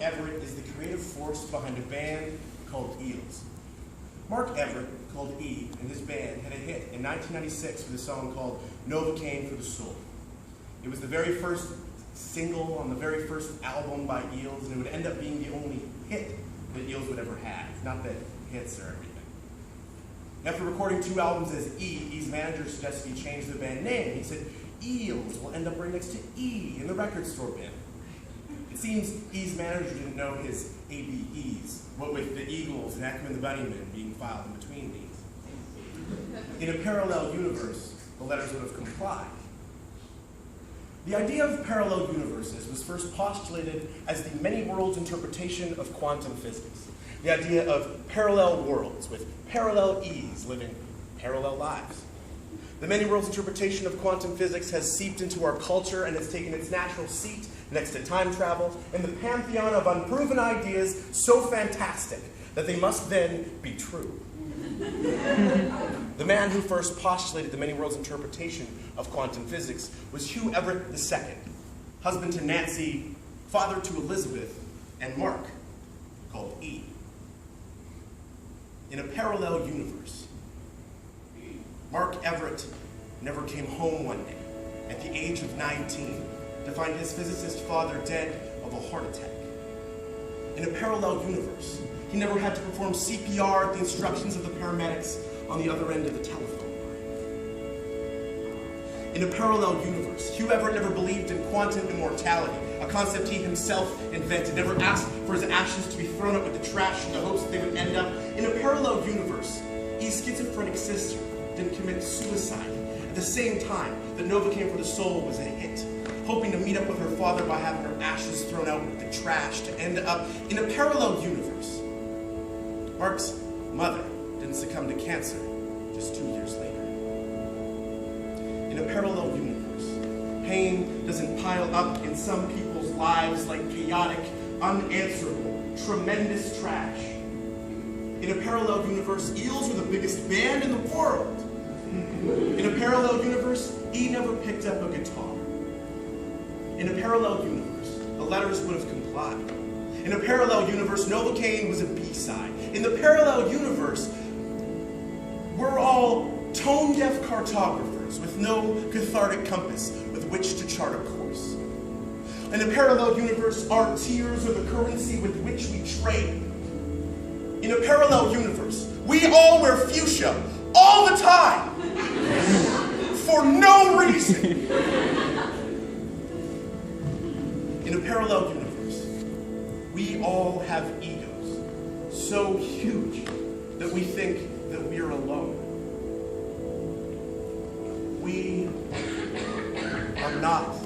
Everett is the creative force behind a band called Eels. Mark Everett, called E, and his band had a hit in 1996 with a song called Novocaine for the Soul. It was the very first single on the very first album by Eels, and it would end up being the only hit that Eels would ever have. Not that hits are everything. After recording 2 albums as E, E's manager suggested he change the band name. He said, Eels will end up right next to E in the record store bin. It seems E's manager didn't know his ABEs, what with the Eagles and Ackerman the Bunnymen being filed in between these. In a parallel universe, the letters would have complied. The idea of parallel universes was first postulated as the many worlds interpretation of quantum physics. The idea of parallel worlds with parallel E's living parallel lives. The many worlds interpretation of quantum physics has seeped into our culture and has taken its natural seat next to time travel in the pantheon of unproven ideas so fantastic that they must then be true. The man who first postulated the many worlds interpretation of quantum physics was Hugh Everett II, husband to Nancy, father to Elizabeth, and Mark, called E. In a parallel universe, Mark Everett never came home one day at the age of 19 to find his physicist father dead of a heart attack. In a parallel universe, he never had to perform CPR at the instructions of the paramedics on the other end of the telephone line. In a parallel universe, Hugh Everett never believed in quantum immortality, a concept he himself invented, never asked for his ashes to be thrown up with the trash in the hopes that they would end up. In a parallel universe, E's schizophrenic sister didn't commit suicide at the same time that Novocaine for the Soul was a hit, hoping to meet up with her father by having her ashes thrown out with the trash to end up in a parallel universe. Mark's mother didn't succumb to cancer just 2 years later. In a parallel universe, pain doesn't pile up in some people's lives like chaotic, unanswerable, tremendous trash. In a parallel universe, Eels were the biggest band in the world. In a parallel universe, E never picked up a guitar. In a parallel universe, the letters would have complied. In a parallel universe, Novocaine was a B-side. In the parallel universe, we're all tone-deaf cartographers with no cathartic compass with which to chart a course. In a parallel universe, our tears are the currency with which we trade. In a parallel universe, we all wear fuchsia all the time for no reason. In a parallel universe, we all have egos so huge that we think that we're alone. We are not